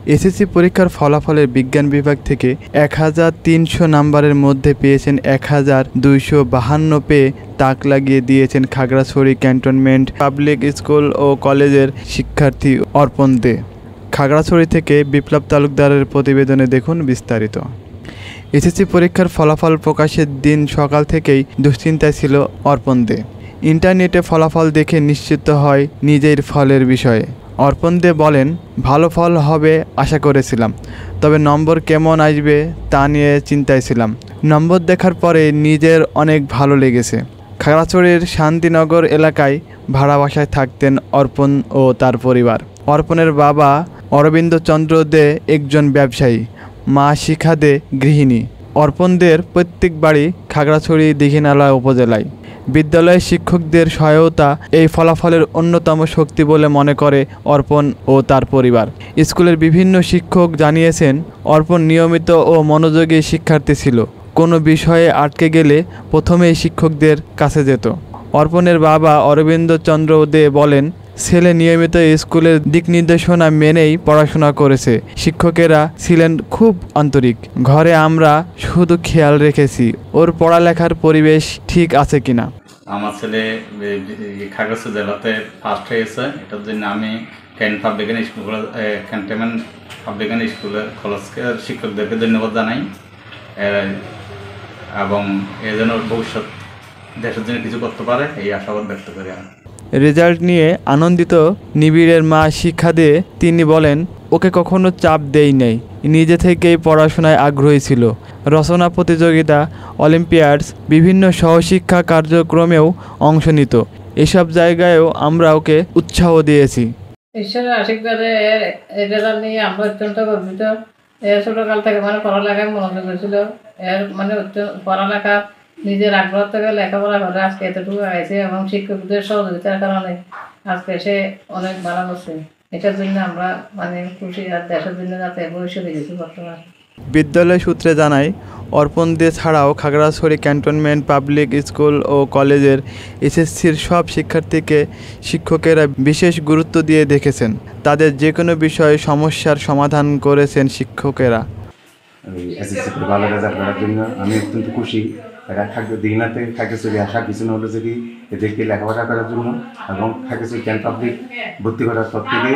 SSC পরীক্ষার ফলাফলের বিজ্ঞান বিভাগ থেকে ১৩০০ নম্বরের মধ্যে পেয়েছেন ১,২৫২ পেয়ে তাক লাগিয়ে দিয়েছেন খাগড়াছড়ি ক্যান্টনমেন্ট পাবলিক স্কুল ও কলেজের শিক্ষার্থী অর্পণ দে। খাগড়াছড়ি থেকে বিপ্লব তালুকদারের প্রতিবেদনে দেখুন বিস্তারিত। এসএসসি পরীক্ষার ফলাফল প্রকাশের দিন সকাল থেকেই দুশ্চিন্তায় ছিল অর্পণ দে। ইন্টারনেটে ফলাফল দেখে নিশ্চিত হয় নিজের ফলের বিষয়ে। অর্পণ দে বলেন, ভালো ফল হবে আশা করেছিলাম, তবে নম্বর কেমন আসবে তা নিয়ে চিন্তায় ছিলাম। নম্বর দেখার পরে নিজের অনেক ভালো লেগেছে। খাগড়াছড়ির শান্তিনগর এলাকায় ভাড়া বাসায় থাকতেন অর্পণ ও তার পরিবার। অর্পণের বাবা অরবিন্দ চন্দ্র দে একজন ব্যবসায়ী, মা শিখা দে গৃহিণী। অর্পণদের প্রত্যেক বাড়ি খাগড়াছড়ি দীঘিনালা উপজেলায়। বিদ্যালয়ের শিক্ষকদের সহায়তা এই ফলাফলের অন্যতম শক্তি বলে মনে করে অর্পণ ও তার পরিবার। স্কুলের বিভিন্ন শিক্ষক জানিয়েছেন, অর্পণ নিয়মিত ও মনোযোগী শিক্ষার্থী ছিল। কোনো বিষয়ে আটকে গেলে প্রথমেই শিক্ষকদের কাছে যেত। অর্পণের বাবা অরবিন্দ চন্দ্র দে বলেন, ছেলে নিয়মিত স্কুলের দিক নির্দেশনা মেনেই পড়াশোনা করেছে। শিক্ষকেরা ছিলেন খুব আন্তরিক। ঘরে আমরা শুধু খেয়াল রেখেছি ওর পড়ালেখার পরিবেশ ঠিক আছে কিনা। আমার ছেলে খাগড়াছড়ি জেলাতে ফার্স্ট হয়েছে, এটার জন্য আমি ক্যান্টনমেন্ট পাবলিক স্কুলের কলেজের শিক্ষকদেরকে ধন্যবাদ জানাই এবং এ যেন ভবিষ্যৎ দেশের জন্য কিছু করতে পারে এই আশাবাদ ব্যক্ত করি। রেজাল্ট নিয়ে আনন্দিত নিবিড়ের মা শিক্ষা দে তিনি বলেন, ওকে কখনো চাপ দেই নাই, নিজে থেকেই পড়াশোনায় আগ্রহী ছিল। রচনা প্রতিযোগিতা, অলিম্পিয়াডস, বিভিন্ন সহশিক্ষা কার্যক্রমেও অংশ নিত। এসব জায়গায়ও আমরা ওকে উৎসাহ দিয়েছি। ঈশ্বরের আশীর্বাদে এর রেজাল্ট নিয়ে আমরা অত্যন্ত গর্বিত। ছোটকাল থেকে পড়ালেখায় মনোযোগ ছিল। পড়ালেখা নিজের আগ্রহ থেকে লেখাপড়া করে আজকে এতটুকু হয়েছে এবং শিক্ষকদের সহযোগিতার কারণে আজকে সে অনেক ভালো করছে। এটার জন্য আমরা খুশি, আর দেশের জন্য যাতে ভবিষ্যতে কিছু করতে পারে। বিদ্যালয় সূত্রে জানায়, অর্পণ দে ছাড়াও খাগড়াছড়ি ক্যান্টনমেন্ট পাবলিক স্কুল ও কলেজের এসএসসির সব শিক্ষার্থীকে শিক্ষকেরা বিশেষ গুরুত্ব দিয়ে দেখেছেন। তাদের যে কোনো বিষয়ে সমস্যার সমাধান করেছেন শিক্ষকেরা। এসএসসিতে ভালো রেজাল্ট করার জন্য আমি অত্যন্ত খুশি। দীঘিনাতে খাগড়াছড়ি আসার পিছনে হলো যদি এদেরকে লেখাপড়া করার জন্য এবং খাগড়াছড়ি ক্যান্ট পাবলিক ভর্তি করার পর থেকে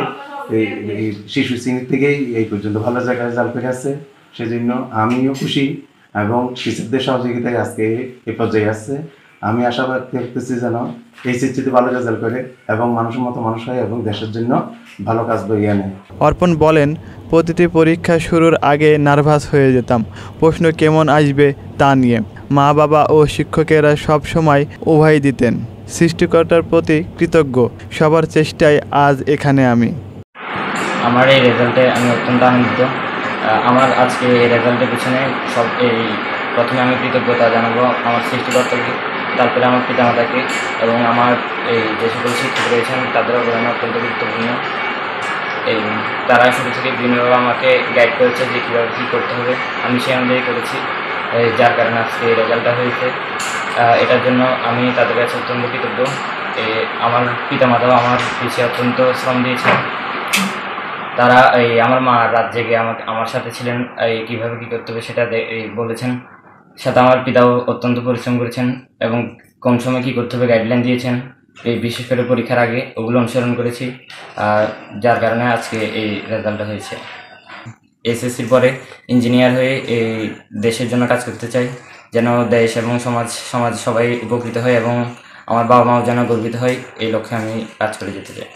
এই শিশু শ্রেণী থেকেই এই পর্যন্ত ভালো জায়গায় রেজাল্ট করে আসছে। সেজন্য আমিও খুশি এবং শিশুদের সহযোগিতায় আজকে এই পর্যায়ে আসছে। আমি আশাবাদ করতেছি যেন এইচএসসিতে ভালো রেজাল্ট করে এবং মানুষের মতো মানুষ হয় এবং দেশের জন্য ভালো কাজ বইয়ে আনে। অর্পণ বলেন, প্রতিটি পরীক্ষা শুরুর আগে নার্ভাস হয়ে যেতাম প্রশ্ন কেমন আসবে তা নিয়ে। মা বাবা ও শিক্ষকেরা সব সময় উভয় দিতেন। সৃষ্টিকর্তার প্রতি কৃতজ্ঞ, সবার চেষ্টায় আজ এখানে আমি। আমার এই রেজাল্টে আমি অত্যন্ত আনন্দিত। আমার আজকে এই রেজাল্টের পিছনে প্রথমে আমি কৃতজ্ঞতা জানাবো আমার সৃষ্টিকর্তাকে, তারপরে আমার পিতামাতাকে এবং আমার এই যে সকল শিক্ষক রয়েছেন তাদের অবদান অত্যন্ত গুরুত্বপূর্ণ। তারা শুরু থেকে বিভিন্নভাবে আমাকে গাইড করেছে যে কীভাবে কী করতে হবে, আমি সেই অনুযায়ী করেছি, যার কারণে আজকে এই রেজাল্টটা হয়েছে। এটার জন্য আমি তাদের কাছে অত্যন্ত কৃতজ্ঞ। আমার পিতামাতাও আমার পিছিয়ে অত্যন্ত শ্রম দিয়েছেন। তারা আমার মা রাত জেগে আমার সাথে ছিলেন, কীভাবে কী করতে হবে সেটা বলেছেন। সাথে আমার পিতাও অত্যন্ত পরিশ্রম করেছেন এবং কম সময় কী করতে হবে গাইডলাইন দিয়েছেন। বিশেষ করে পরীক্ষার আগে ওগুলো অনুসরণ করেছি, যার কারণে আজকে এই রেজাল্টটা হয়েছে। এসএসসির পরে ইঞ্জিনিয়ার হয়ে এই দেশের জন্য কাজ করতে চাই, যেন দেশ এবং সমাজ সবাই উপকৃত হয় এবং আমার বাবা মাও যেন গর্বিত হয়, এই লক্ষ্যে আমি কাজ করে যেতে চাই।